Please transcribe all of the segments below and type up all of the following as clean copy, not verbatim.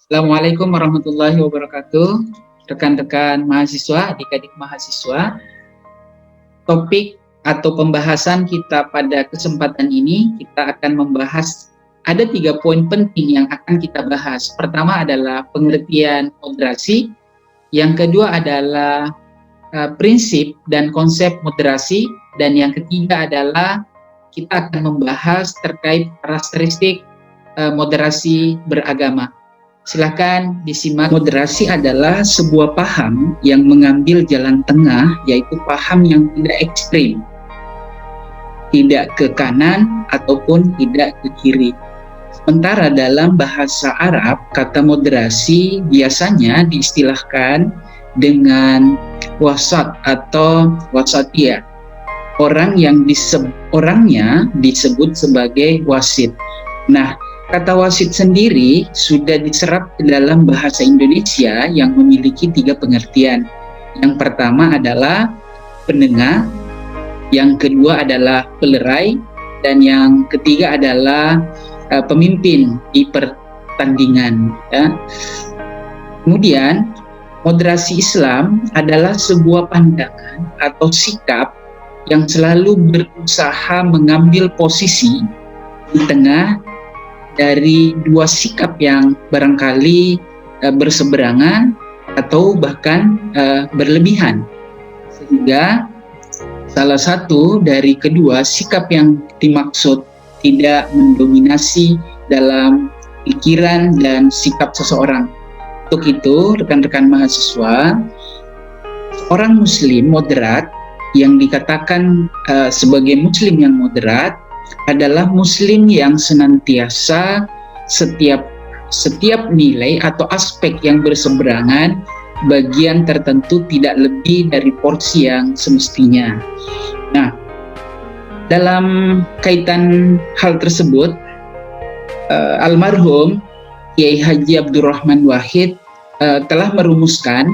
Assalamualaikum warahmatullahi wabarakatuh. Rekan-rekan mahasiswa, adik-adik mahasiswa. Topik atau pembahasan kita pada kesempatan ini, kita akan membahas ada 3 poin penting yang akan kita bahas. Pertama adalah pengertian moderasi, yang kedua adalah prinsip dan konsep moderasi, dan yang ketiga adalah kita akan membahas terkait karakteristik moderasi beragama. Silakan disimak. Moderasi adalah sebuah paham yang mengambil jalan tengah, yaitu paham yang tidak ekstrim, tidak ke kanan ataupun tidak ke kiri. Sementara dalam bahasa Arab, kata moderasi biasanya diistilahkan dengan wasat atau wasatiyah. Orangnya disebut sebagai wasit. Nah, kata wasit sendiri sudah diserap ke dalam bahasa Indonesia yang memiliki 3 pengertian. Yang pertama adalah penengah, yang kedua adalah pelerai, dan yang ketiga adalah pemimpin di pertandingan. Ya. Kemudian, moderasi Islam adalah sebuah pandangan atau sikap yang selalu berusaha mengambil posisi di tengah dari 2 sikap yang barangkali berseberangan atau bahkan berlebihan, sehingga salah satu dari kedua sikap yang dimaksud tidak mendominasi dalam pikiran dan sikap seseorang. Untuk itu, rekan-rekan mahasiswa, seorang muslim moderat yang dikatakan sebagai muslim yang moderat adalah muslim yang senantiasa setiap nilai atau aspek yang berseberangan bagian tertentu tidak lebih dari porsi yang semestinya. Nah, dalam kaitan hal tersebut, almarhum Kiai Haji Abdurrahman Wahid telah merumuskan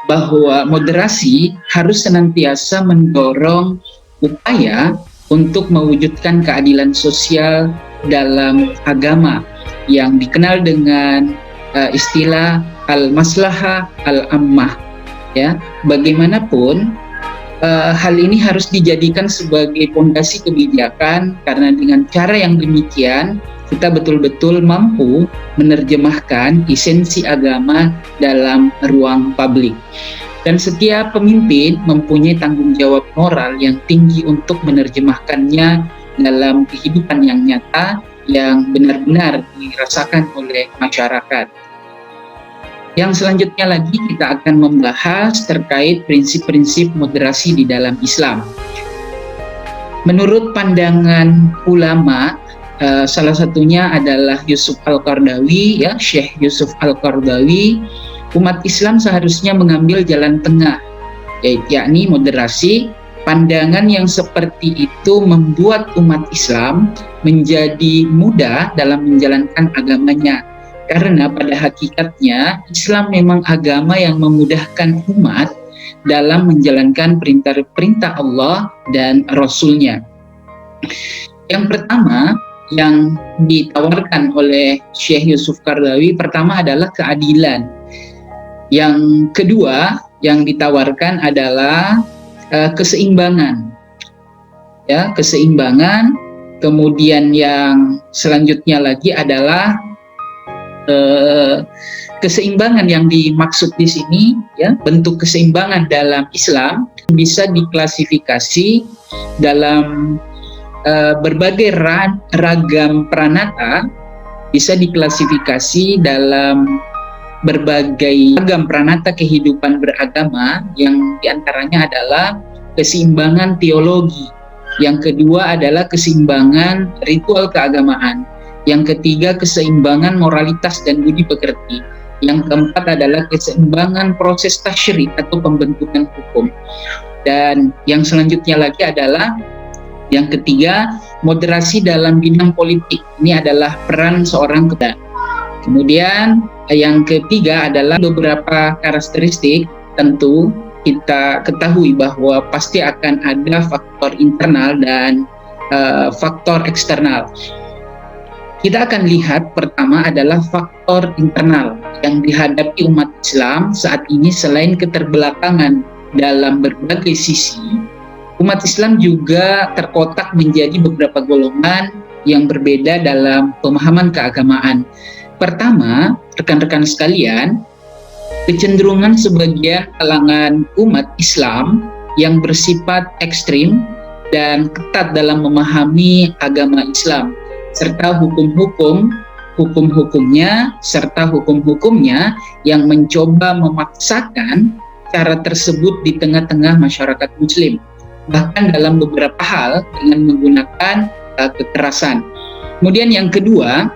bahwa moderasi harus senantiasa mendorong upaya untuk mewujudkan keadilan sosial dalam agama yang dikenal dengan istilah al-maslahah al-ammah. Ya, bagaimanapun hal ini harus dijadikan sebagai fondasi kebijakan, karena dengan cara yang demikian kita betul-betul mampu menerjemahkan esensi agama dalam ruang publik. Dan setiap pemimpin mempunyai tanggung jawab moral yang tinggi untuk menerjemahkannya dalam kehidupan yang nyata yang benar-benar dirasakan oleh masyarakat. Yang selanjutnya lagi kita akan membahas terkait prinsip-prinsip moderasi di dalam Islam. Menurut pandangan ulama, salah satunya adalah Yusuf Al-Qaradawi, ya, Syekh Yusuf Al-Qaradawi, umat Islam seharusnya mengambil jalan tengah, yakni moderasi. Pandangan yang seperti itu membuat umat Islam menjadi mudah dalam menjalankan agamanya, karena pada hakikatnya Islam memang agama yang memudahkan umat dalam menjalankan perintah-perintah Allah dan Rasul-Nya. Yang pertama yang ditawarkan oleh Syekh Yusuf Qaradawi pertama adalah keadilan. Yang kedua yang ditawarkan adalah keseimbangan. Ya, keseimbangan. Kemudian yang selanjutnya lagi adalah keseimbangan yang dimaksud di sini, ya, bentuk keseimbangan dalam Islam bisa diklasifikasi dalam berbagai ragam pranata, bisa diklasifikasi dalam berbagai ragam pranata kehidupan beragama, yang diantaranya adalah keseimbangan teologi, yang kedua adalah keseimbangan ritual keagamaan, yang ketiga keseimbangan moralitas dan budi pekerti, yang keempat adalah keseimbangan proses tasyri' atau pembentukan hukum, dan yang selanjutnya lagi adalah yang ketiga, moderasi dalam bidang politik. Ini adalah peran seorang ketua. Kemudian yang ketiga adalah beberapa karakteristik. Tentu kita ketahui bahwa pasti akan ada faktor internal dan faktor eksternal. Kita akan lihat pertama adalah faktor internal yang dihadapi umat Islam saat ini. Selain keterbelakangan dalam berbagai sisi, umat Islam juga terkotak menjadi beberapa golongan yang berbeda dalam pemahaman keagamaan. Pertama, rekan-rekan sekalian, kecenderungan sebagian kalangan umat Islam yang bersifat ekstrim dan ketat dalam memahami agama Islam, serta hukum-hukumnya yang mencoba memaksakan cara tersebut di tengah-tengah masyarakat Muslim, bahkan dalam beberapa hal dengan menggunakan kekerasan. Kemudian yang kedua,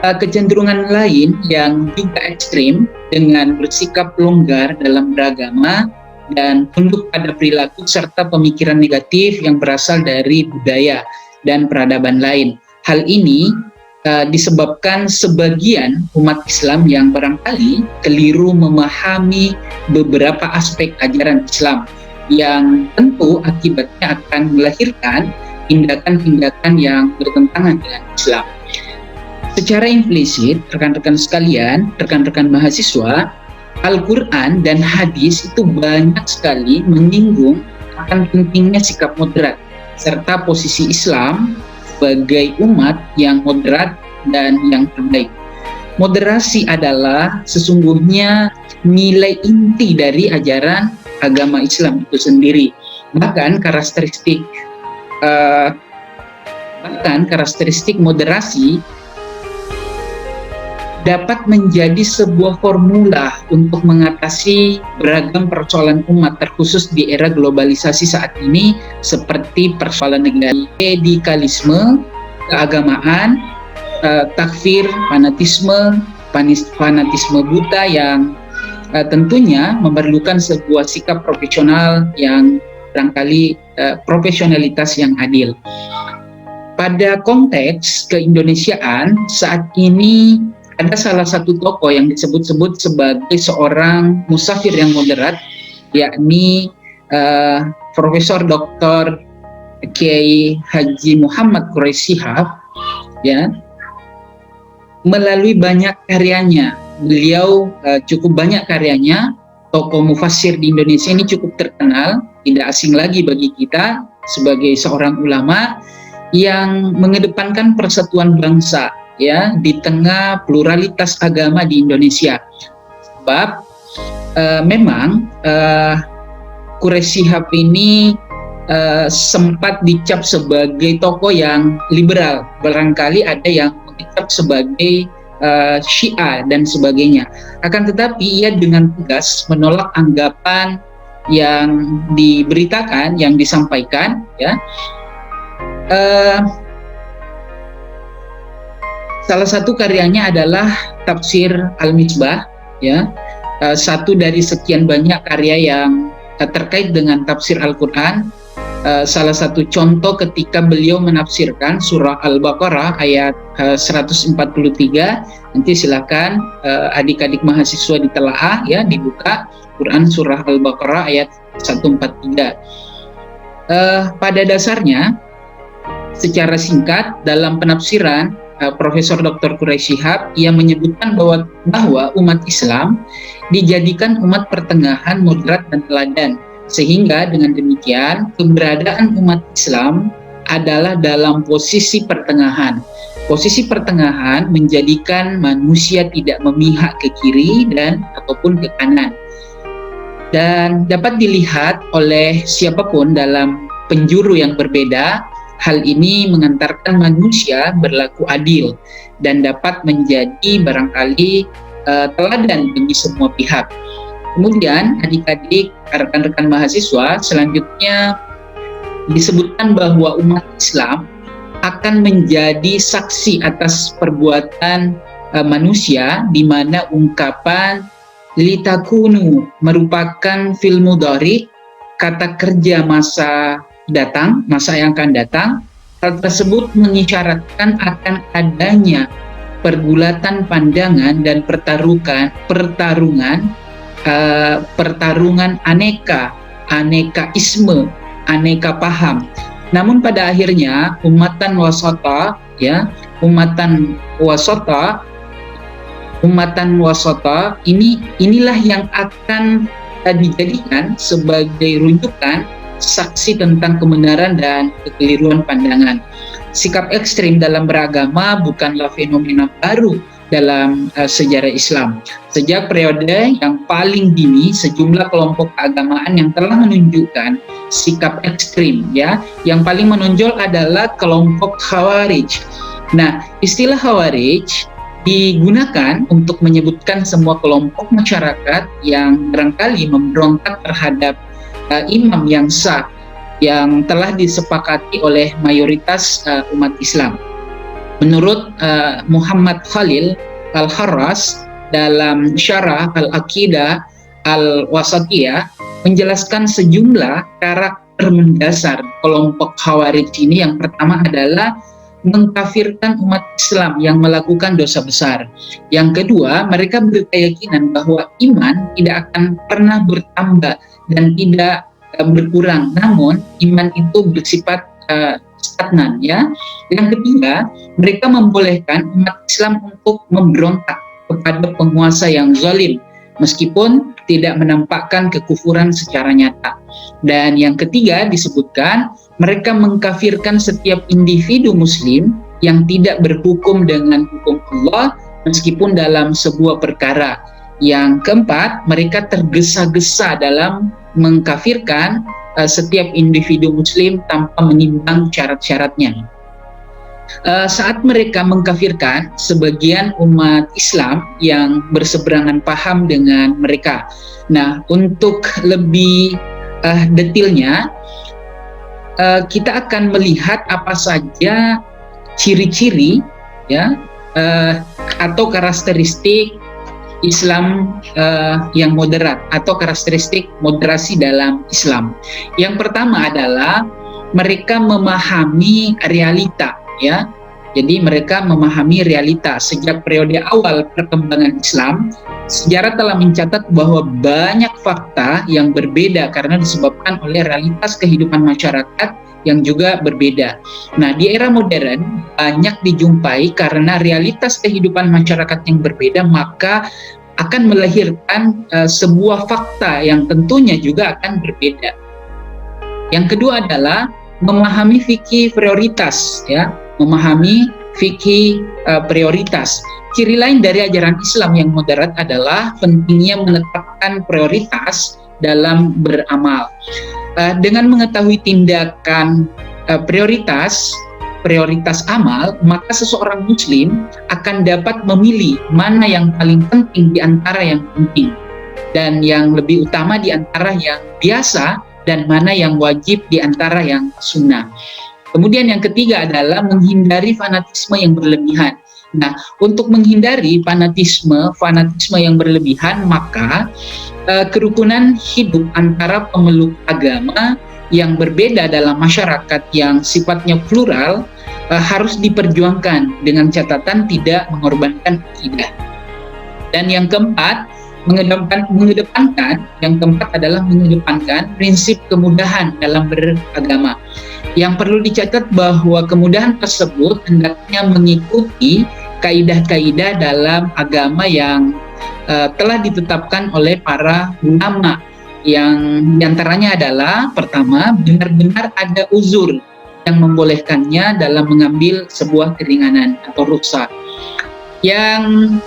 kecenderungan lain yang juga ekstrim dengan bersikap longgar dalam beragama dan tunduk pada perilaku serta pemikiran negatif yang berasal dari budaya dan peradaban lain. Hal ini disebabkan sebagian umat Islam yang barangkali keliru memahami beberapa aspek ajaran Islam, yang tentu akibatnya akan melahirkan tindakan-tindakan yang bertentangan dengan Islam. Secara implisit, rekan-rekan sekalian, rekan-rekan mahasiswa, Al-Quran dan hadis itu banyak sekali menyinggung akan pentingnya sikap moderat serta posisi Islam sebagai umat yang moderat dan yang terbaik. Moderasi adalah sesungguhnya nilai inti dari ajaran agama Islam itu sendiri. Bahkan karakteristik moderasi dapat menjadi sebuah formula untuk mengatasi beragam persoalan umat, terkhusus di era globalisasi saat ini, seperti persoalan negara, radikalisme, keagamaan, takfir, fanatisme buta yang tentunya memerlukan sebuah sikap profesional yang barangkali profesionalitas yang adil. Pada konteks keindonesiaan saat ini, ada salah satu tokoh yang disebut-sebut sebagai seorang musafir yang moderat, yakni Profesor Dr. Kiai Haji Muhammad Quraisy Shihab. Ya, melalui banyak karyanya, beliau cukup banyak karyanya. Tokoh mufassir di Indonesia ini cukup terkenal, tidak asing lagi bagi kita sebagai seorang ulama yang mengedepankan persatuan bangsa, ya, di tengah pluralitas agama di Indonesia. Sebab memang Quraisy Shihab ini sempat dicap sebagai tokoh yang liberal, barangkali ada yang dicap sebagai Syiah dan sebagainya. Akan tetapi ia dengan tegas menolak anggapan yang diberitakan, yang disampaikan, ya. Salah satu karyanya adalah Tafsir Al-Misbah, ya, satu dari sekian banyak karya yang terkait dengan tafsir Al-Quran. Salah satu contoh ketika beliau menafsirkan surah Al-Baqarah ayat 143. Nanti silakan adik-adik mahasiswa ditelaah, ya, dibuka Quran surah Al-Baqarah ayat 143. Pada dasarnya, secara singkat dalam penafsiran Profesor Dr. Quraisy Shihab, ia menyebutkan bahwa umat Islam dijadikan umat pertengahan, moderat dan teladan, sehingga dengan demikian keberadaan umat Islam adalah dalam posisi pertengahan. Posisi pertengahan menjadikan manusia tidak memihak ke kiri dan ataupun ke kanan, dan dapat dilihat oleh siapapun dalam penjuru yang berbeda. Hal ini mengantarkan manusia berlaku adil dan dapat menjadi barangkali teladan bagi semua pihak. Kemudian adik-adik, rekan-rekan mahasiswa, selanjutnya disebutkan bahwa umat Islam akan menjadi saksi atas perbuatan manusia, di mana ungkapan litakunu merupakan fil mudhari, kata kerja masa datang, masa yang akan datang. Hal tersebut mengisyaratkan akan adanya pergulatan pandangan dan pertarungan aneka paham. Namun pada akhirnya umatan wasata, ya, umatan wasata, inilah yang akan dijadikan sebagai rujukan saksi tentang kebenaran dan kekeliruan pandangan. Sikap ekstrim dalam beragama bukanlah fenomena baru dalam sejarah Islam. Sejak periode yang paling dini, sejumlah kelompok keagamaan yang telah menunjukkan sikap ekstrim, ya. Yang paling menonjol adalah kelompok Khawarij. Nah, istilah Khawarij digunakan untuk menyebutkan semua kelompok masyarakat yang barangkali memberontak terhadap imam yang sah yang telah disepakati oleh mayoritas umat Islam. Menurut Muhammad Khalil Al-Harras dalam Syarah Al-Aqidah Al-Wasatiyah menjelaskan sejumlah karakter mendasar kelompok Khawarij ini. Yang pertama adalah mengkafirkan umat Islam yang melakukan dosa besar. Yang kedua, mereka berkeyakinan bahwa iman tidak akan pernah bertambah dan tidak berkurang, namun iman itu bersifat stagnan, ya. Yang ketiga, mereka membolehkan umat Islam untuk memberontak kepada penguasa yang zalim meskipun tidak menampakkan kekufuran secara nyata. Dan yang ketiga disebutkan mereka mengkafirkan setiap individu muslim yang tidak berhukum dengan hukum Allah meskipun dalam sebuah perkara. Yang keempat, mereka tergesa-gesa dalam mengkafirkan setiap individu muslim tanpa menimbang syarat-syaratnya. Saat mereka mengkafirkan sebagian umat Islam yang berseberangan paham dengan mereka. Nah, untuk lebih detailnya, kita akan melihat apa saja ciri-ciri, ya, atau karakteristik Islam yang moderat atau karakteristik moderasi dalam Islam. Yang pertama adalah mereka memahami realita, ya. Jadi mereka memahami realita. Sejak periode awal perkembangan Islam, sejarah telah mencatat bahwa banyak fakta yang berbeda karena disebabkan oleh realitas kehidupan masyarakat yang juga berbeda. Nah, di era modern banyak dijumpai karena realitas kehidupan masyarakat yang berbeda, maka akan melahirkan sebuah fakta yang tentunya juga akan berbeda. Yang kedua adalah memahami fikih prioritas, ya, memahami fikih prioritas. Ciri lain dari ajaran Islam yang moderat adalah pentingnya menetapkan prioritas dalam beramal. Dengan mengetahui tindakan prioritas amal, maka seseorang muslim akan dapat memilih mana yang paling penting di antara yang penting dan yang lebih utama di antara yang biasa dan mana yang wajib di antara yang sunnah. Kemudian yang ketiga adalah menghindari fanatisme yang berlebihan. Nah, untuk menghindari fanatisme yang berlebihan, maka kerukunan hidup antara pemeluk agama yang berbeda dalam masyarakat yang sifatnya plural harus diperjuangkan dengan catatan tidak mengorbankan akidah. Dan yang keempat, mengedepankan prinsip kemudahan dalam beragama. Yang perlu dicatat bahwa kemudahan tersebut hendaknya mengikuti kaidah-kaidah dalam agama yang telah ditetapkan oleh para ulama, yang diantaranya adalah pertama, benar-benar ada uzur yang membolehkannya dalam mengambil sebuah keringanan atau rukhsah. Yang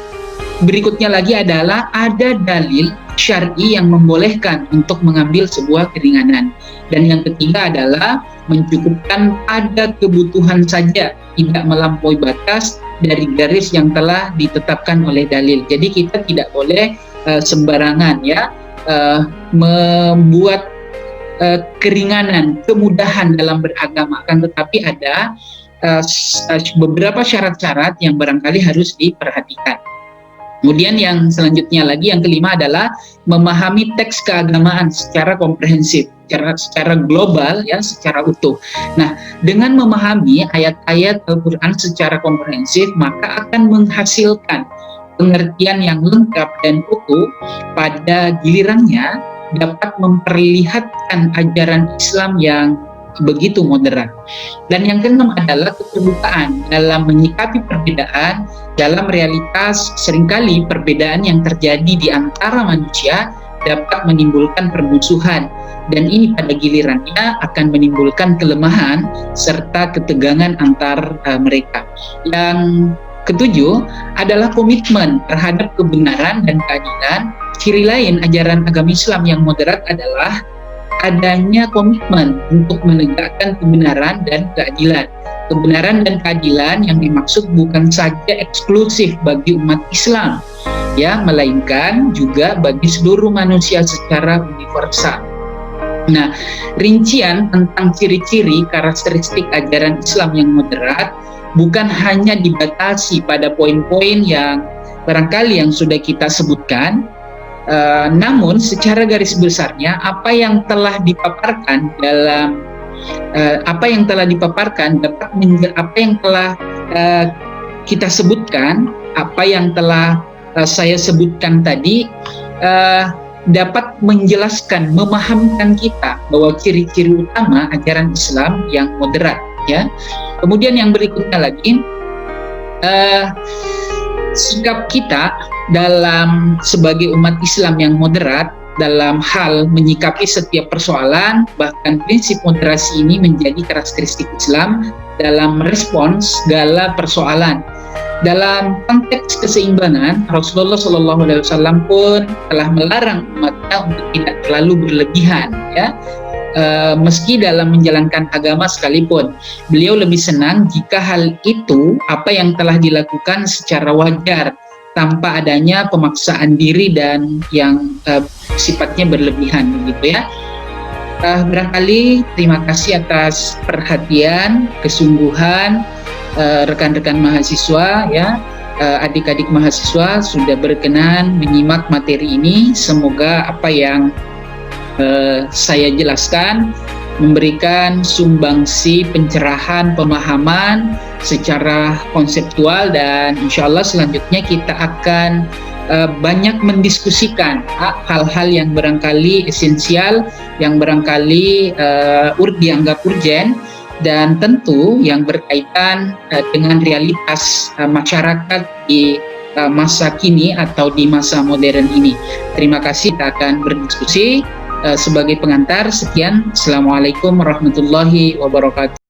berikutnya lagi adalah ada dalil syar'i yang membolehkan untuk mengambil sebuah keringanan. Dan yang ketiga adalah mencukupkan ada kebutuhan saja, tidak melampaui batas dari garis yang telah ditetapkan oleh dalil. Jadi kita tidak boleh sembarangan, ya, membuat keringanan, kemudahan dalam beragama, akan tetapi ada beberapa syarat-syarat yang barangkali harus diperhatikan. Kemudian yang selanjutnya lagi, yang kelima adalah memahami teks keagamaan secara komprehensif, secara global, ya, secara utuh. Nah, dengan memahami ayat-ayat Al-Quran secara komprehensif, maka akan menghasilkan pengertian yang lengkap dan utuh. Pada gilirannya dapat memperlihatkan ajaran Islam yang begitu moderat. Dan yang keenam adalah keterbukaan dalam menyikapi perbedaan. Dalam realitas seringkali perbedaan yang terjadi di antara manusia dapat menimbulkan permusuhan, dan ini pada gilirannya akan menimbulkan kelemahan serta ketegangan antar mereka. Yang ketujuh adalah komitmen terhadap kebenaran dan keadilan. Ciri lain ajaran agama Islam yang moderat adalah adanya komitmen untuk menegakkan kebenaran dan keadilan. Kebenaran dan keadilan yang dimaksud bukan saja eksklusif bagi umat Islam, ya, melainkan juga bagi seluruh manusia secara universal. Nah, rincian tentang ciri-ciri karakteristik ajaran Islam yang moderat bukan hanya dibatasi pada poin-poin yang barangkali yang sudah kita sebutkan, namun secara garis besarnya apa yang telah dipaparkan apa yang telah kita sebutkan, apa yang telah saya sebutkan tadi dapat menjelaskan, memahamkan kita bahwa ciri-ciri utama ajaran Islam yang moderat, ya. Kemudian yang berikutnya lagi, sikap kita dalam sebagai umat Islam yang moderat dalam hal menyikapi setiap persoalan. Bahkan prinsip moderasi ini menjadi karakteristik Islam dalam merespons segala persoalan. Dalam konteks keseimbangan, Rasulullah SAW pun telah melarang umatnya untuk tidak terlalu berlebihan, ya. Meski dalam menjalankan agama sekalipun, beliau lebih senang jika hal itu apa yang telah dilakukan secara wajar, tanpa adanya pemaksaan diri dan yang sifatnya berlebihan, begitu, ya. Barangkali terima kasih atas perhatian, kesungguhan rekan-rekan mahasiswa, ya, adik-adik mahasiswa sudah berkenan menyimak materi ini. Semoga apa yang saya jelaskan memberikan sumbangsi pencerahan pemahaman secara konseptual, dan insya Allah selanjutnya kita akan banyak mendiskusikan hal-hal yang barangkali esensial, yang barangkali dianggap urgen, dan tentu yang berkaitan dengan realitas masyarakat di masa kini atau di masa modern ini. Terima kasih, kita akan berdiskusi. Sebagai pengantar, sekian. Assalamualaikum warahmatullahi wabarakatuh.